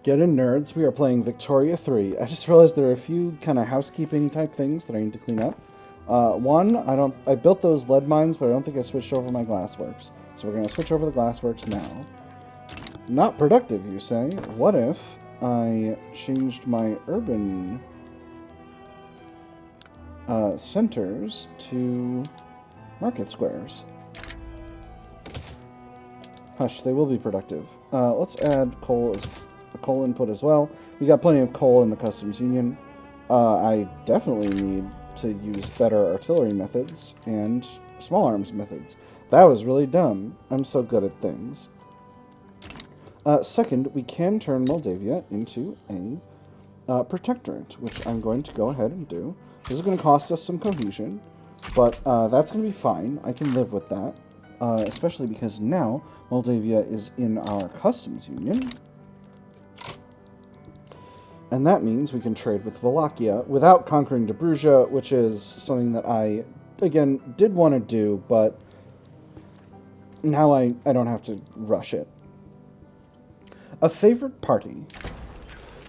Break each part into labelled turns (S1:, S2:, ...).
S1: Get in, nerds. We are playing Victoria 3. I just realized there are a few kind of housekeeping type things that I need to clean up. One, I built those lead mines, but I don't think I switched over my glassworks. So we're going to switch over the glassworks now. Not productive, you say? What if I changed my urban centers to market squares? Hush, they will be productive. Let's add coal input as well. We got plenty of coal in the customs union. I definitely need to use better artillery methods and small arms methods. That was really dumb. I'm so good at things. Second, we can turn Moldavia into a protectorate, which I'm going to go ahead and do. This is going to cost us some cohesion, but that's going to be fine. I can live with that, especially because now Moldavia is in our customs union. And that means we can trade with Wallachia without conquering Dobruja, which is something that I, again, did want to do, but now I don't have to rush it. A favorite party.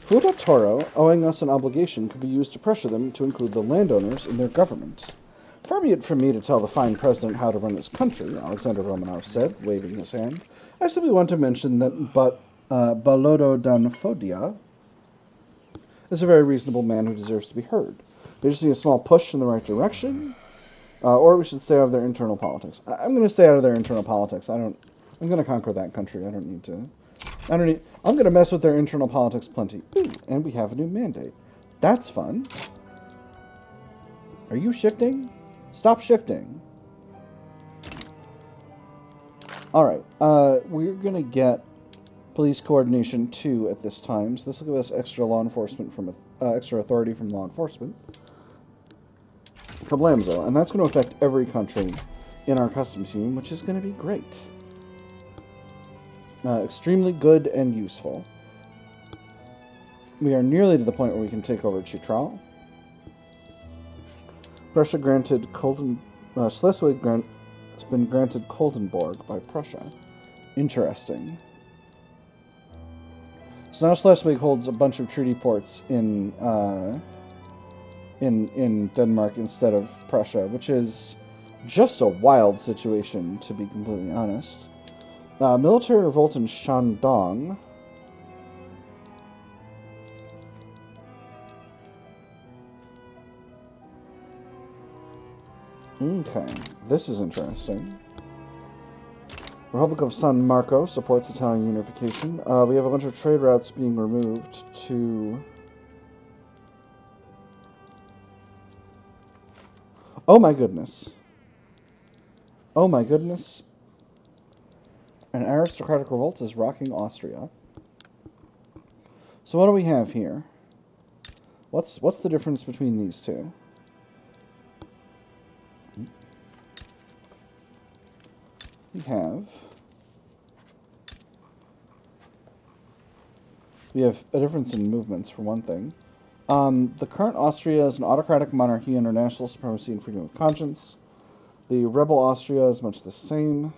S1: Fuda Toro, owing us an obligation, could be used to pressure them to include the landowners in their government. Far be it from me to tell the fine president how to run his country, Alexander Romanov said, waving his hand. I simply want to mention that Balodo Danfodia is a very reasonable man who deserves to be heard. They just need a small push in the right direction, or we should stay out of their internal politics. I'm going to stay out of their internal politics. I'm going to conquer that country. I'm going to mess with their internal politics plenty. Ooh, and we have a new mandate. That's fun. Are you shifting? Stop shifting. Alright, we're going to get police coordination 2 at this time, so this will give us extra law enforcement from extra authority from law enforcement. Kablamzo, and that's going to affect every country in our customs union, which is going to be great. Extremely good and useful. We are nearly to the point where we can take over Chitral. Prussia granted Schleswig has been granted Koldenborg by Prussia. Interesting. So now Schleswig holds a bunch of treaty ports in Denmark instead of Prussia, which is just a wild situation, to be completely honest. Military revolt in Shandong. Okay, this is interesting. Republic of San Marco supports Italian unification. We have a bunch of trade routes being removed to... Oh my goodness. Oh my goodness. An aristocratic revolt is rocking Austria. So what do we have here? What's the difference between these two? We have a difference in movements, for one thing. The current Austria is an autocratic monarchy under national supremacy and freedom of conscience. The rebel Austria is much the same.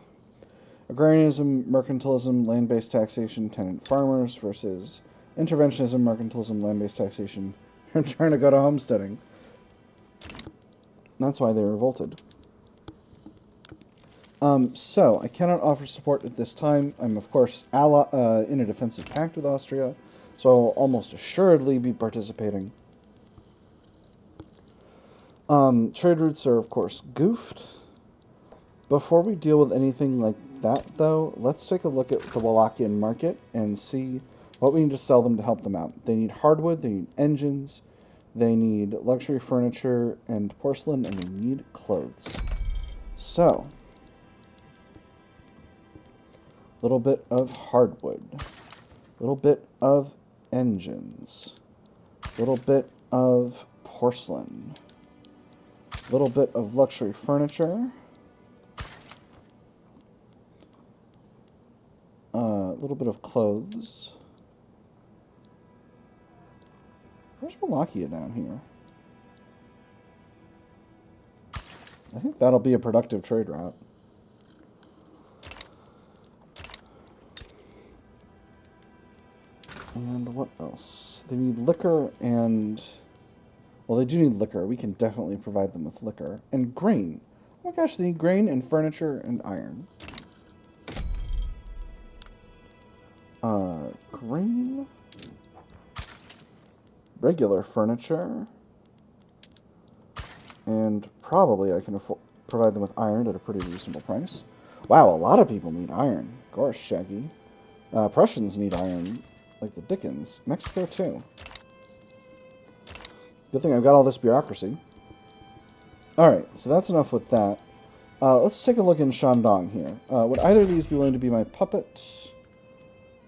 S1: Agrarianism, mercantilism, land-based taxation, tenant farmers versus interventionism, mercantilism, land-based taxation. They're trying to go to homesteading. That's why they revolted. So, I cannot offer support at this time. I'm, of course, in a defensive pact with Austria, so I will almost assuredly be participating. Trade routes are, of course, goofed. Before we deal with anything like that, though, let's take a look at the Wallachian market and see what we need to sell them to help them out. They need hardwood, they need engines, they need luxury furniture and porcelain, and they need clothes. So... little bit of hardwood, little bit of engines, little bit of porcelain, little bit of luxury furniture, little bit of clothes. Where's Wallachia down here? I think that'll be a productive trade route. And what else? They need liquor and... Well, they do need liquor. We can definitely provide them with liquor. And grain. Oh my gosh, they need grain and furniture and iron. Grain. Regular furniture. And probably I can provide them with iron at a pretty reasonable price. Wow, a lot of people need iron. Gosh, Shaggy. Prussians need iron like the Dickens. Mexico, too. Good thing I've got all this bureaucracy. Alright, so that's enough with that. Let's take a look in Shandong here. Would either of these be willing to be my puppet?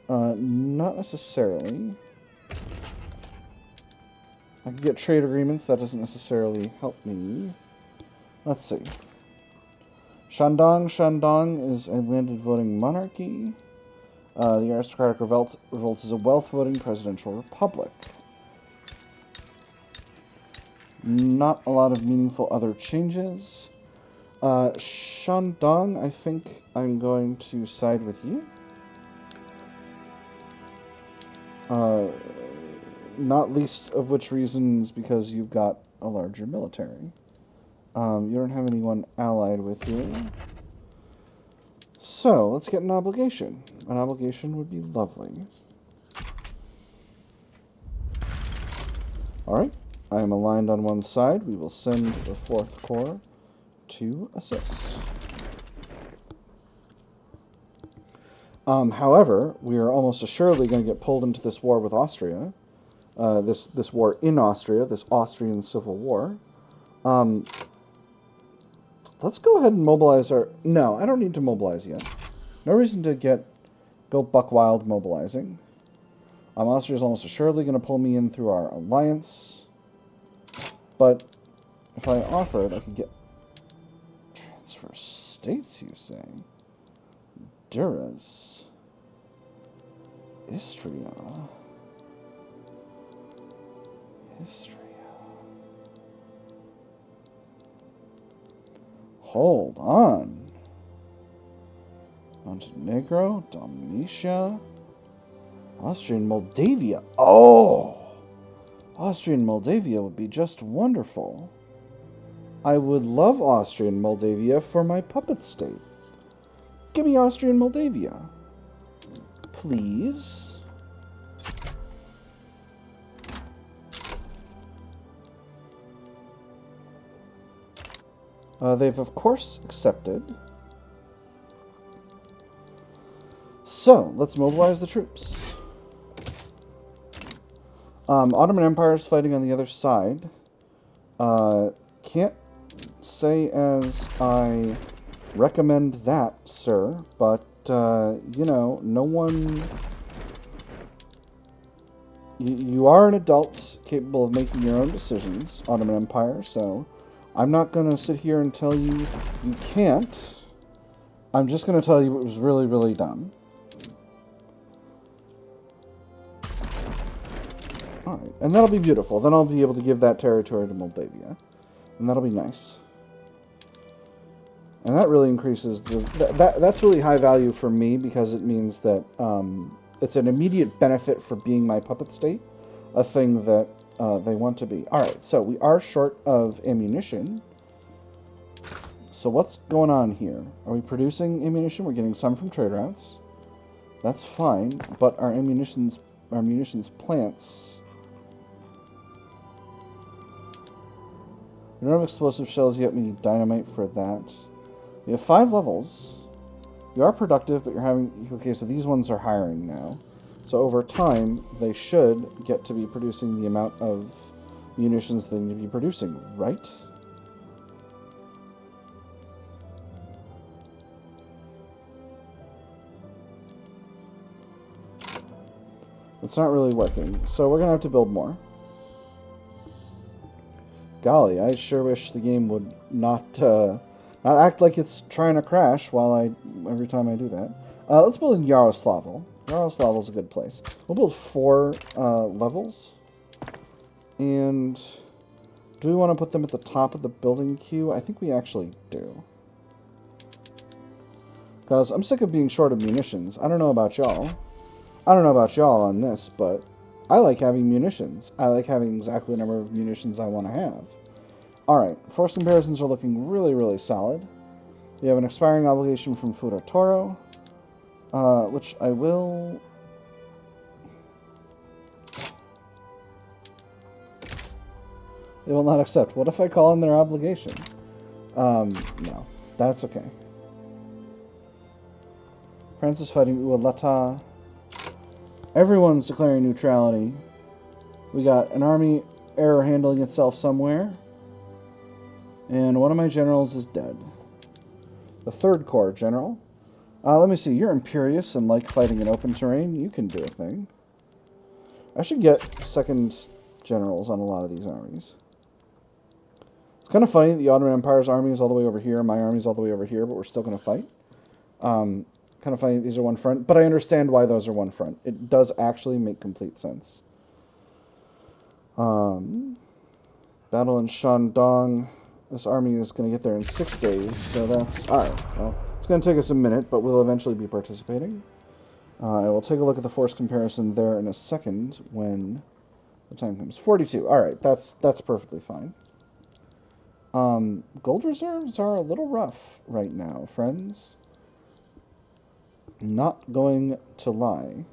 S1: Not necessarily. I can get trade agreements. That doesn't necessarily help me. Let's see. Shandong. Shandong is a landed voting monarchy. The aristocratic revolt is a wealth voting presidential republic. Not a lot of meaningful other changes. Shandong, I think I'm going to side with you. Not least of which reasons because you've got a larger military. You don't have anyone allied with you. So, let's get an obligation. An obligation would be lovely. Alright, I am aligned on one side. We will send the 4th Corps to assist. However, we are almost assuredly going to get pulled into this war with Austria. This war in Austria, this Austrian Civil War. Let's go ahead and mobilize our... No, I don't need to mobilize yet. No reason to go buck wild mobilizing. Austria's almost assuredly going to pull me in through our alliance. But if I offered, I could get... Transfer states, you say? Duras. Istria. Hold on. Montenegro, Dalmatia, Austria and Moldavia. Oh! Austria and Moldavia would be just wonderful. I would love Austria and Moldavia for my puppet state. Give me Austria and Moldavia. Please. They've, of course, accepted. So, let's mobilize the troops. Ottoman Empire is fighting on the other side. Can't say as I recommend that, sir, but, you know, no one... You are an adult capable of making your own decisions, Ottoman Empire, so... I'm not going to sit here and tell you you can't. I'm just going to tell you it was really, really dumb. Alright, and that'll be beautiful. Then I'll be able to give that territory to Moldavia. And that'll be nice. And that really increases the... That's really high value for me because it means that it's an immediate benefit for being my puppet state. A thing that... they want to be. Alright, so we are short of ammunition. So what's going on here? Are we producing ammunition? We're getting some from trade routes. That's fine, but our munitions plants... We don't have explosive shells yet. We need dynamite for that. We have 5 levels. You are productive, but you're having... Okay, so these ones are hiring now. So over time, they should get to be producing the amount of munitions they need to be producing, right? It's not really working, so we're going to have to build more. Golly, I sure wish the game would not act like it's trying to crash every time I do that. Let's build in Yaroslavl. Yaroslavl's a good place. We'll build 4 levels. And do we want to put them at the top of the building queue? I think we actually do. Because I'm sick of being short of munitions. I don't know about y'all. I don't know about y'all on this, but I like having munitions. I like having exactly the number of munitions I want to have. Alright, force comparisons are looking really, really solid. We have an expiring obligation from Fura Toro, which I will... They will not accept. What if I call in their obligation? No. That's okay. France is fighting Ualata. Everyone's declaring neutrality. We got an army error handling itself somewhere. And one of my generals is dead. The 3rd Corps general. Let me see. You're imperious and like fighting in open terrain. You can do a thing. I should get 2nd generals on a lot of these armies. It's kind of funny that the Ottoman Empire's army is all the way over here, my army is all the way over here, but we're still going to fight. Kind of funny that these are one front, but I understand why those are one front. It does actually make complete sense. Battle in Shandong. This army is going to get there in 6 days, so that's... Alright, well, it's going to take us a minute, but we'll eventually be participating. I will take a look at the force comparison there in a second when the time comes. 42. Alright, that's perfectly fine. Gold reserves are a little rough right now, friends. Not going to lie.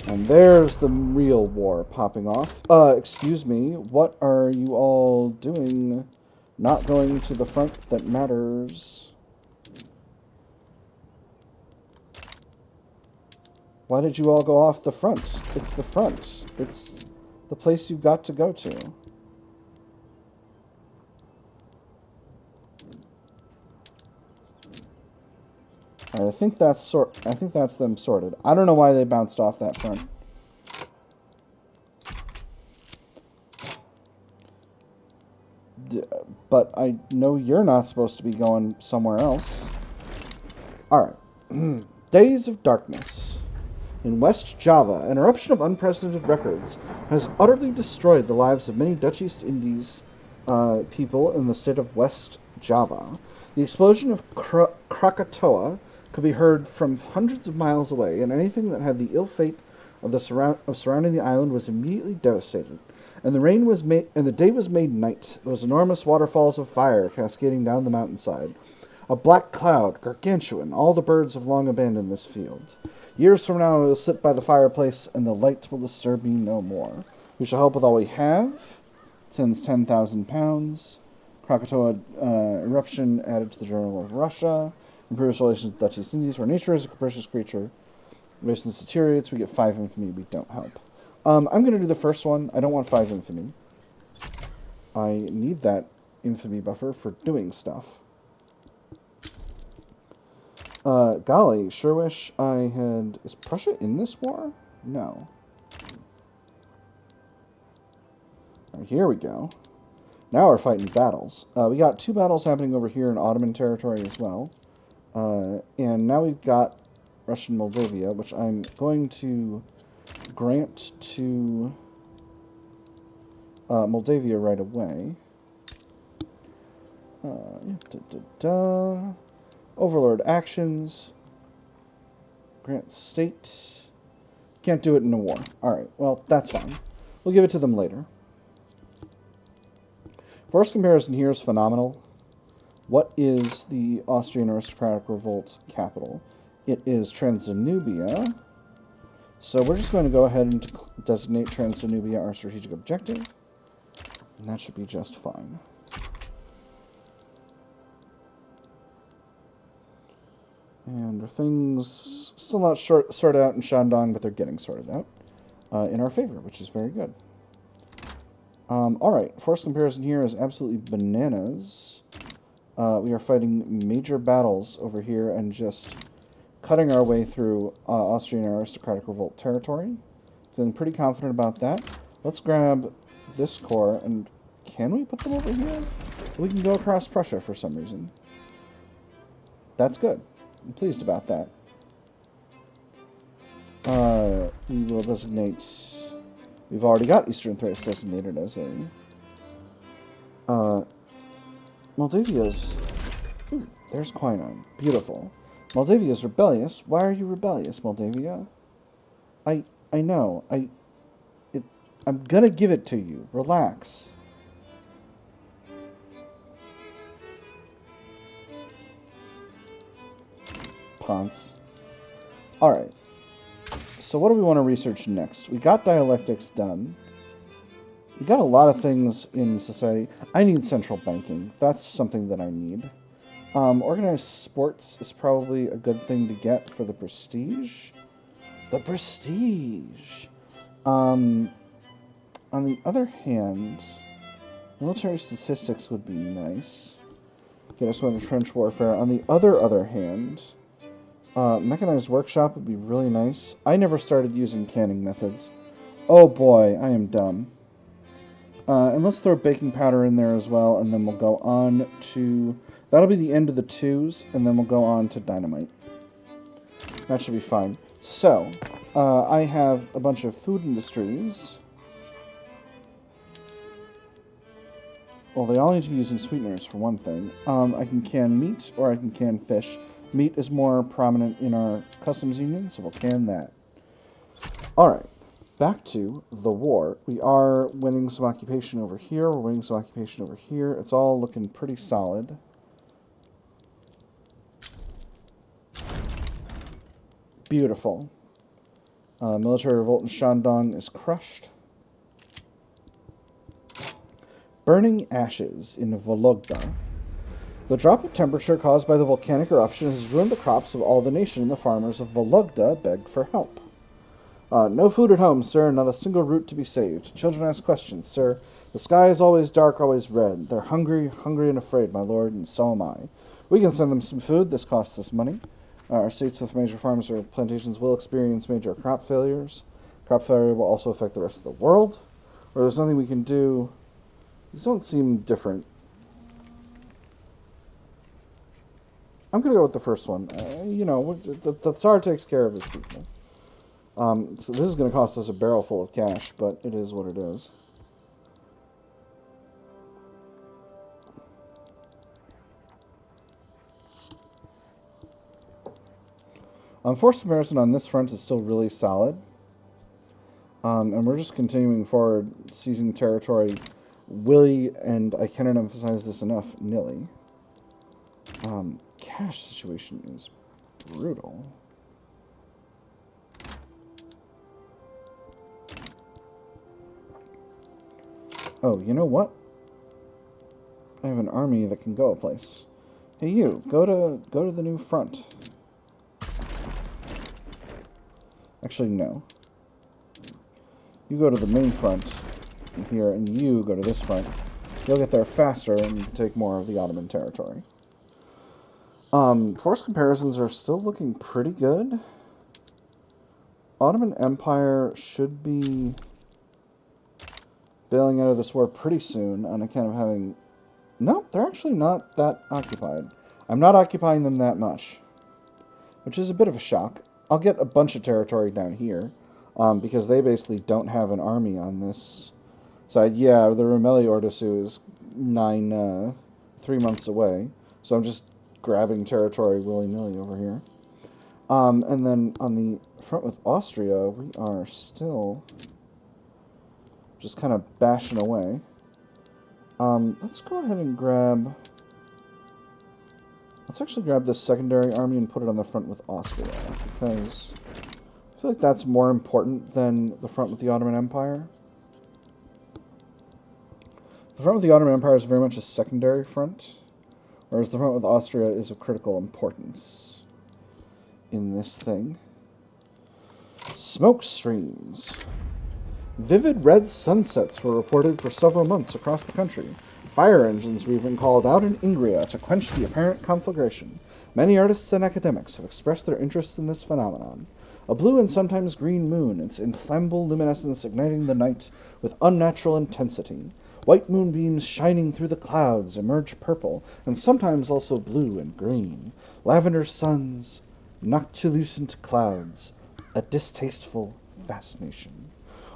S1: And there's the real war popping off. Excuse me, what are you all doing? Not going to the front that matters. Why did you all go off the front? It's the front. It's the place you've got to go to. I think that's them sorted. I don't know why they bounced off that front. But I know you're not supposed to be going somewhere else. Alright. Days of Darkness. In West Java, an eruption of unprecedented records has utterly destroyed the lives of many Dutch East Indies people in the state of West Java. The explosion of Krakatoa could be heard from hundreds of miles away, and anything that had the ill fate of surrounding the island was immediately devastated. And the day was made night. There was enormous waterfalls of fire cascading down the mountainside. A black cloud, gargantuan. All the birds have long abandoned this field. Years from now, I will sit by the fireplace, and the light will disturb me no more. We shall help with all we have. Sends 10,000 pounds. Krakatoa eruption added to the Journal of Russia. Improves relations with Dutch East Indies, where nature is a capricious creature. Relations deteriorates, we get 5 infamy, we don't help. I'm going to do the first one. I don't want 5 infamy. I need that infamy buffer for doing stuff. Golly, sure wish I had... Is Prussia in this war? No. Right, here we go. Now we're fighting battles. We got 2 battles happening over here in Ottoman territory as well. And now we've got Russian Moldavia, which I'm going to grant to Moldavia right away. Overlord actions. Grant state. Can't do it in a war. Alright, well, that's fine. We'll give it to them later. Force comparison here is phenomenal. What is the Austrian aristocratic revolt's capital? It is Transdanubia. So we're just going to go ahead and designate Transdanubia our strategic objective. And that should be just fine. And our things still not sorted out in Shandong, but they're getting sorted out in our favor, which is very good. Alright, force comparison here is absolutely bananas. We are fighting major battles over here and just cutting our way through Austrian aristocratic revolt territory. Feeling pretty confident about that. Let's grab this corps, and can we put them over here? We can go across Prussia for some reason. That's good. I'm pleased about that. We will designate... We've already got Eastern Thrace designated as a... Moldavia's... Ooh, there's quinine. Beautiful. Moldavia is rebellious. Why are you rebellious, Moldavia? I know. I'm gonna give it to you. Relax. Ponce. Alright. So what do we want to research next? We got dialectics done. We got a lot of things in society. I need central banking. That's something that I need. Organized sports is probably a good thing to get for the prestige. The prestige! On the other hand, military statistics would be nice. Get us into trench warfare. On the other hand, mechanized workshop would be really nice. I never started using canning methods. Oh boy, I am dumb. And let's throw baking powder in there as well, and then we'll go on to... That'll be the end of the 2s, and then we'll go on to dynamite. That should be fine. So, I have a bunch of food industries. Well, they all need to be using sweeteners, for one thing. I can can meat, or I can can fish. Meat is more prominent in our customs union, so we'll can that. Alright. Back to the war. We are winning some occupation over here. We're winning some occupation over here. It's all looking pretty solid. Beautiful. Military revolt in Shandong is crushed. Burning ashes in Vologda. The drop of temperature caused by the volcanic eruption has ruined the crops of all the nation, and the farmers of Vologda beg for help. No food at home, sir. Not a single root to be saved. Children ask questions, sir. The sky is always dark, always red. They're hungry, hungry and afraid, my lord, and so am I. We can send them some food. This costs us money. Our states with major farms or plantations will experience major crop failures. Crop failure will also affect the rest of the world. Or there's nothing we can do. These don't seem different. I'm going to go with the first one. You know, the Tsar takes care of his people. So this is going to cost us a barrel full of cash, but it is what it is. Forced comparison on this front is still really solid. And we're just continuing forward, seizing territory willy, and I cannot emphasize this enough, nilly. Cash situation is brutal. Oh, you know what? I have an army that can go a place. Hey, you, go to the new front. Actually, no. You go to the main front here, and you go to this front. You'll get there faster and take more of the Ottoman territory. Force comparisons are still looking pretty good. Ottoman Empire should be bailing out of this war pretty soon on account of having... Nope, they're actually not that occupied. I'm not occupying them that much, which is a bit of a shock. I'll get a bunch of territory down here, because they basically don't have an army on this side. Yeah, the Rumeli Ordosu is 3 months away, so I'm just grabbing territory willy-nilly over here. And then on the front with Austria, we are still just kind of bashing away. Let's go ahead and grab... Let's actually grab this secondary army and put it on the front with Austria, because I feel like that's more important than the front with the Ottoman Empire. The front with the Ottoman Empire is very much a secondary front, whereas the front with Austria is of critical importance in this thing. Smoke streams. Vivid red sunsets were reported for several months across the country. Fire engines were even called out in Ingria to quench the apparent conflagration. Many artists and academics have expressed their interest in this phenomenon. A blue and sometimes green moon, its inflammable luminescence igniting the night with unnatural intensity. White moonbeams shining through the clouds emerge purple, and sometimes also blue and green. Lavender suns, noctilucent clouds, a distasteful fascination.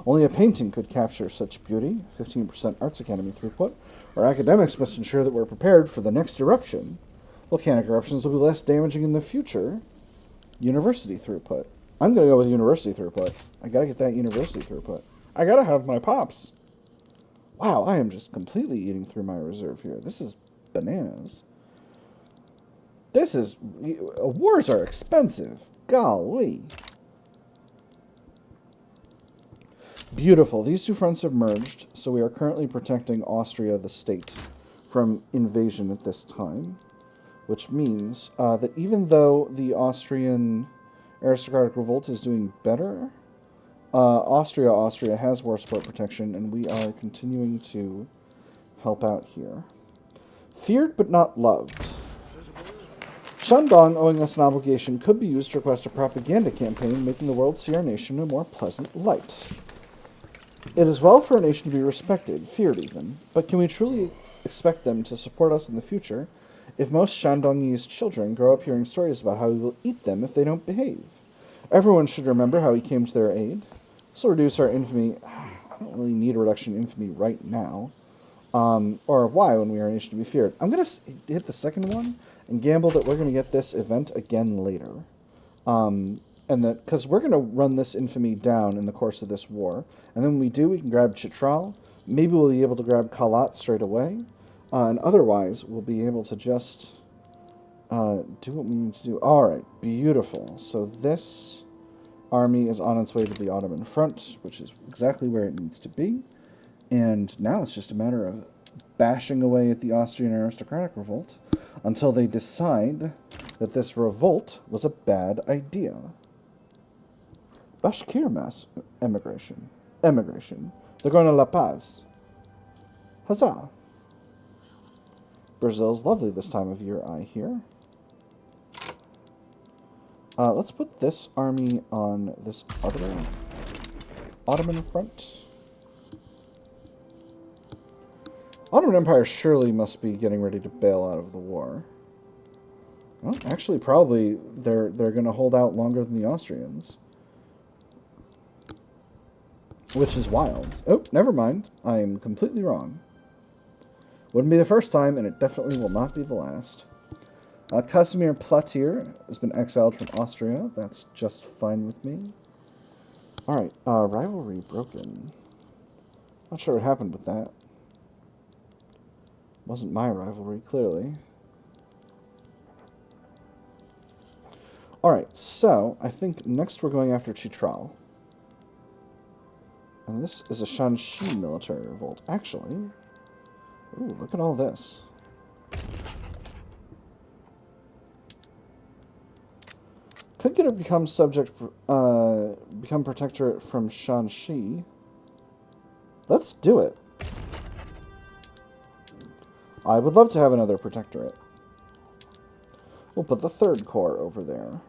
S1: Only a painting could capture such beauty, 15% Arts Academy throughput. Our academics must ensure that we're prepared for the next eruption. Volcanic eruptions will be less damaging in the future, University throughput. I'm going to go with university throughput. I got to get that university throughput. I got to have my pops. Wow, I am just completely eating through my reserve here. This is bananas. This is... Wars are expensive. Golly. Beautiful. These two fronts have merged, so we are currently protecting Austria, the state, from invasion at this time. Which means that even though the Austrian aristocratic revolt is doing better, Austria has war support protection, and we are continuing to help out here. Feared but not loved. Shandong, owing us an obligation, could be used to request a propaganda campaign, making the world see our nation in a more pleasant light. It is well for a nation to be respected, feared even, but can we truly expect them to support us in the future if most Shandongese children grow up hearing stories about how we will eat them if they don't behave? Everyone should remember how he came to their aid. This will reduce our infamy. I don't really need a reduction in infamy right now. Or why when we are a nation to be feared. I'm going to hit the second one and gamble that we're going to get this event again later. And that, because we're going to run this infamy down in the course of this war. And then when we do, we can grab Chitral. Maybe we'll be able to grab Kalat straight away. And otherwise, we'll be able to just do what we need to do. Alright, beautiful. So this army is on its way to the Ottoman front, which is exactly where it needs to be. And now it's just a matter of bashing away at the Austrian aristocratic revolt until they decide that this revolt was a bad idea. Bashkir mass emigration. They're going to La Paz. Huzzah. Brazil's lovely this time of year, I hear. Let's put this army on this other Ottoman front. Ottoman Empire surely must be getting ready to bail out of the war. Well, actually, probably they're going to hold out longer than the Austrians. Which is wild. Oh, never mind. I am completely wrong. Wouldn't be the first time, and it definitely will not be the last. Casimir Platir has been exiled from Austria. That's just fine with me. Alright, rivalry broken. Not sure what happened with that. Wasn't my rivalry, clearly. Alright, so I think next we're going after Chitral. And this is a Shanxi military revolt. Actually, ooh, look at all this. Could get to become become protectorate from Shanxi. Let's do it. I would love to have another protectorate. We'll put the third corps over there.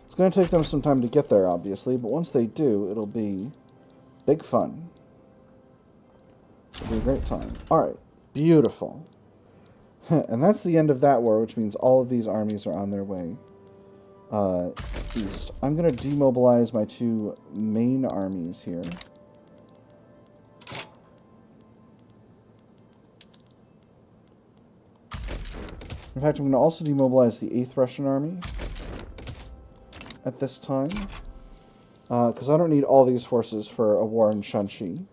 S1: It's going to take them some time to get there, obviously, but once they do, it'll be big fun. It'll be a great time. Alright, beautiful. And that's the end of that war, which means all of these armies are on their way east. I'm going to demobilize my two main armies here. In fact, I'm going to also demobilize the 8th Russian Army at this time, because I don't need all these forces for a war in Shanxi.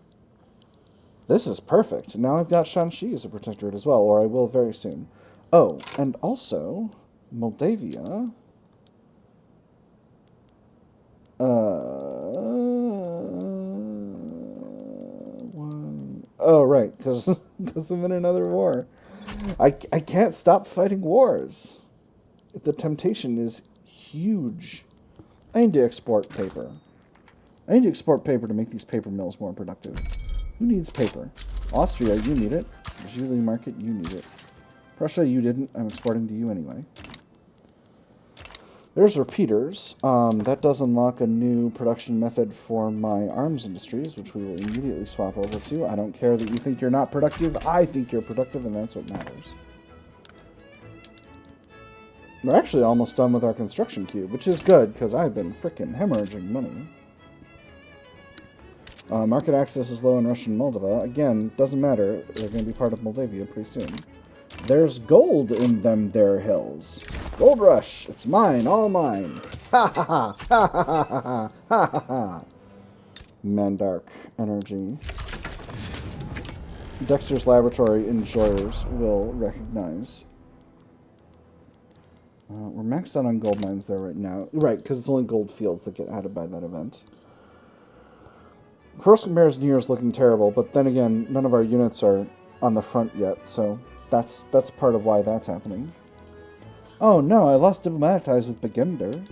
S1: This is perfect. Now I've got Shanxi as a protectorate as well, or I will very soon. Oh, and also, Moldavia. Oh, right, because I'm in another war. I can't stop fighting wars. The temptation is huge. I need to export paper. I need to export paper to make these paper mills more productive. Who needs paper? Austria, you need it. Julie Market, you need it. Prussia, you didn't. I'm exporting to you anyway. There's repeaters. That does unlock a new production method for my arms industries, which we will immediately swap over to. I don't care that you think you're not productive. I think you're productive, and that's what matters. We're actually almost done with our construction cube, which is good, because I've been frickin' hemorrhaging money. Market access is low in Russian Moldova. Again, doesn't matter. They're going to be part of Moldavia pretty soon. There's gold in them there hills. Gold rush. It's mine. All mine. Ha ha ha. Ha ha ha ha ha ha ha. Mandark energy. Dexter's Laboratory enjoyers will recognize. We're maxed out on gold mines there right now. Right, because it's only gold fields that get added by that event. First comparison here is looking terrible, but then again, none of our units are on the front yet, so that's part of why that's happening. Oh no, I lost diplomatic ties with Begender.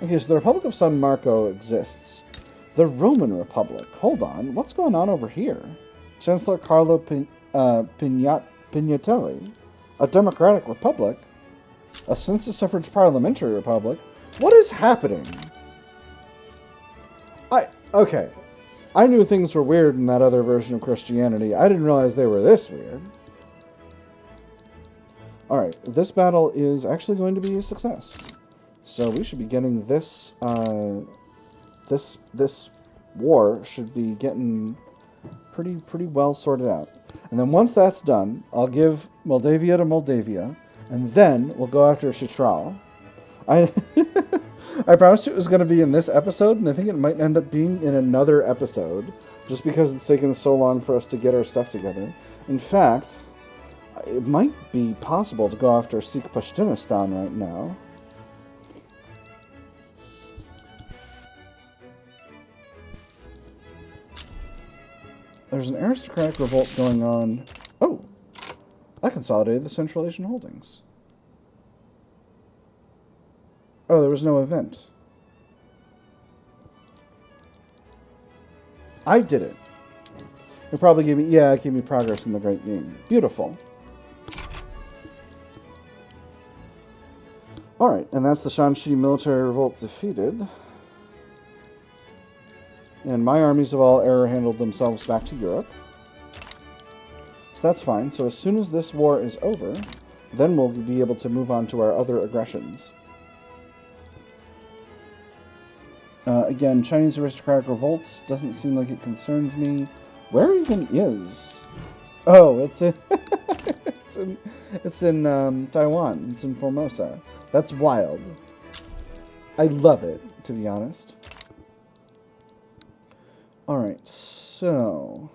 S1: Okay, so the Republic of San Marco exists. The Roman Republic. Hold on, what's going on over here? Chancellor Carlo Pignatelli. A democratic republic? A census suffrage parliamentary republic? What is happening? Okay. I knew things were weird in that other version of Christianity. I didn't realize they were this weird. Alright, this battle is actually going to be a success. So we should be getting this, this war should be getting pretty well sorted out. And then once that's done, I'll give Moldavia to Moldavia, and then we'll go after Chitral. I promised you it was going to be in this episode, and I think it might end up being in another episode, just because it's taken so long for us to get our stuff together. In fact, it might be possible to go after Sikh Pasthunistan right now. There's an aristocratic revolt going on. Oh! I consolidated the Central Asian holdings. Oh, there was no event. I did it. It probably gave me... Yeah, it gave me progress in the Great Game. Beautiful. Alright, and that's the Shanxi military revolt defeated. And my armies have all error-handled themselves back to Europe. So that's fine. So as soon as this war is over, then we'll be able to move on to our other aggressions. Again, Chinese aristocratic revolt doesn't seem like it concerns me. Where even is? Oh, it's in it's in Taiwan. It's in Formosa. That's wild. I love it, to be honest. Alright, so...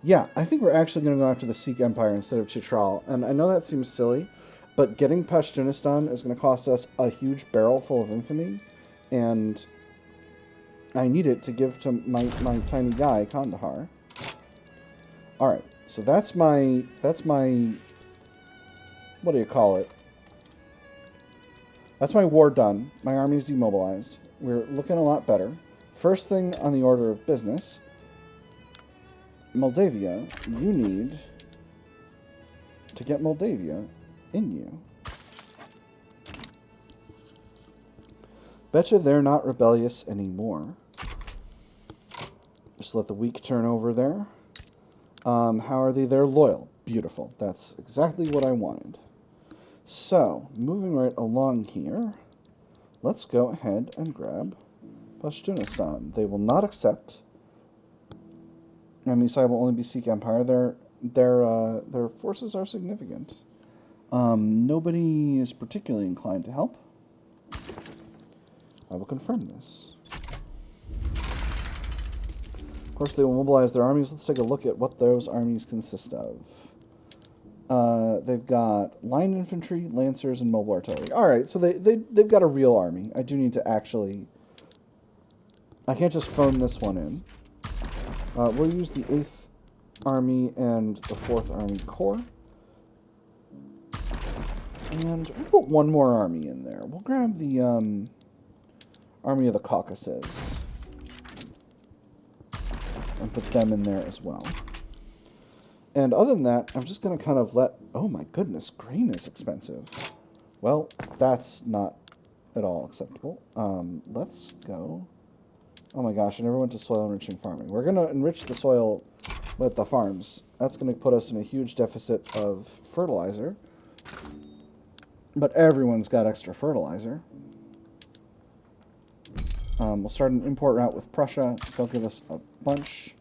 S1: Yeah, I think we're actually going to go after the Sikh Empire instead of Chitral. And I know that seems silly, but getting Pashtunistan is going to cost us a huge barrel full of infamy. And I need it to give to my tiny guy, Kandahar. Alright, so that's my... What do you call it? That's my war done. My army's demobilized. We're looking a lot better. First thing on the order of business, Moldavia, you need to get Moldavia in you. Betcha they're not rebellious anymore. Just let the weak turn over there. How are they? They're loyal. Beautiful. That's exactly what I wanted. So, moving right along here, let's go ahead and grab Pashtunistan. They will not accept. I mean, so I will only be Sikh Empire. Their forces are significant. Nobody is particularly inclined to help. I will confirm this. Of course, they will mobilize their armies. Let's take a look at what those armies consist of. They've got line infantry, lancers, and mobile artillery. Alright, so they've got a real army. I do need to actually... I can't just phone this one in. We'll use the 8th Army and the 4th Army Corps. And we'll put one more army in there. We'll grab the Army of the Caucasus. And put them in there as well. And other than that, I'm just going to kind of let... Oh my goodness, grain is expensive. Well, that's not at all acceptable. Let's go... Oh my gosh, I never went to soil enriching farming. We're going to enrich the soil with the farms. That's going to put us in a huge deficit of fertilizer. But everyone's got extra fertilizer. We'll start an import route with Prussia. They'll give us a bunch.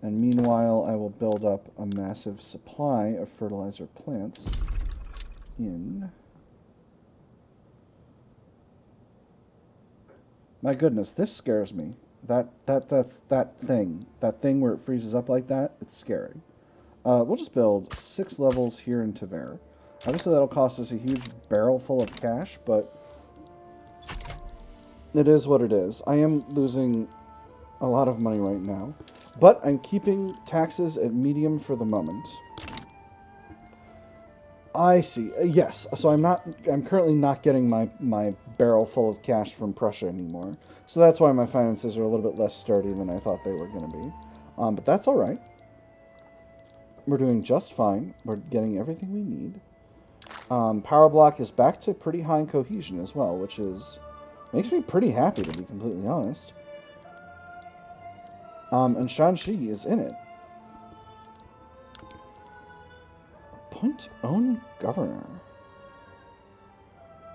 S1: And meanwhile, I will build up a massive supply of fertilizer plants in... My goodness, this scares me. That thing where it freezes up like that, it's scary. We'll just build 6 levels here in Tver. Obviously, that'll cost us a huge barrel full of cash, but it is what it is. I am losing a lot of money right now, but I'm keeping taxes at medium for the moment. I see. Yes. So I'm currently not getting my barrel full of cash from Prussia anymore. So that's why my finances are a little bit less sturdy than I thought they were going to be. But that's all right. We're doing just fine. We're getting everything we need. Power block is back to pretty high cohesion as well, which makes me pretty happy, to be completely honest. And Shanxi is in it. Appoint own governor.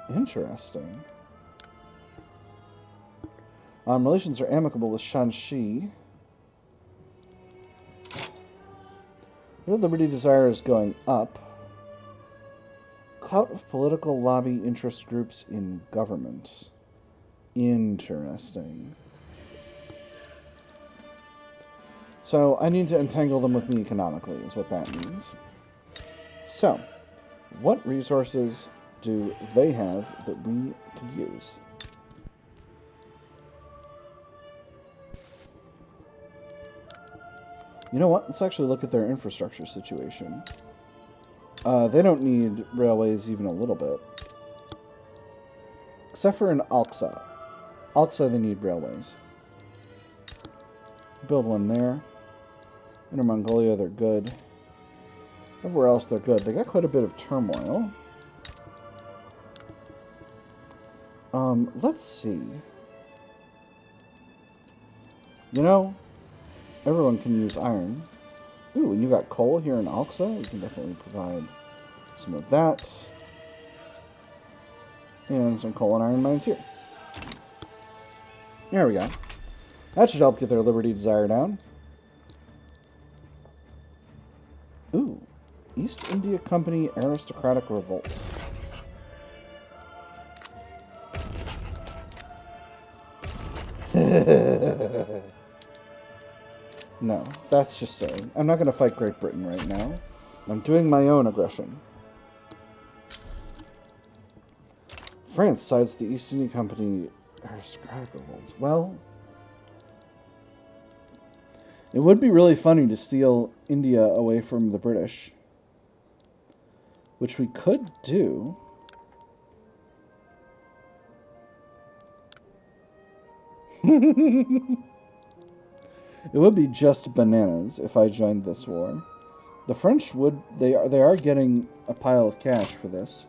S1: Interesting. Relations are amicable with Shanxi. Your liberty desire is going up. Clout of political lobby interest groups in government. Interesting. So I need to entangle them with me economically, is what that means. So, what resources do they have that we could use? You know what? Let's actually look at their infrastructure situation. They don't need railways even a little bit. Except for in Alxa. Alxa, they need railways. Build one there. Inner Mongolia, they're good. Everywhere else, they're good. They got quite a bit of turmoil. Let's see. You know, everyone can use iron. Ooh, and you got coal here in Alxa. We can definitely provide some of that. And some coal and iron mines here. There we go. That should help get their liberty desire down. Ooh. East India Company aristocratic revolt. No, that's just silly. I'm not going to fight Great Britain right now. I'm doing my own aggression. France sides the East India Company aristocratic revolts. Well, it would be really funny to steal India away from the British. Which we could do. It would be just bananas if I joined this war. The French would... They are getting a pile of cash for this.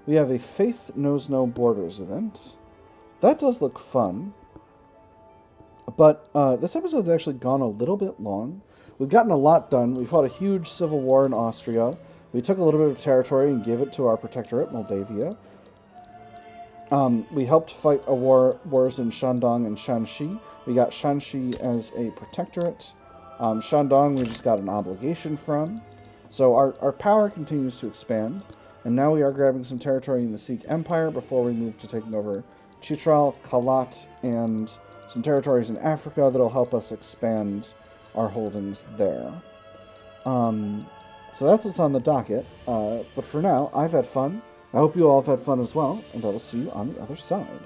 S1: We have a Faith Knows No Borders event. That does look fun. But this episode's actually gone a little bit long. We've gotten a lot done. We fought a huge civil war in Austria. We took a little bit of territory and gave it to our protectorate, Moldavia. We helped fight wars in Shandong and Shanxi. We got Shanxi as a protectorate. Shandong we just got an obligation from. So our power continues to expand. And now we are grabbing some territory in the Sikh Empire before we move to taking over Chitral, Kalat, and some territories in Africa that'll help us expand our holdings there. So that's what's on the docket. But for now, I've had fun. I hope you all have had fun as well, and I will see you on the other side.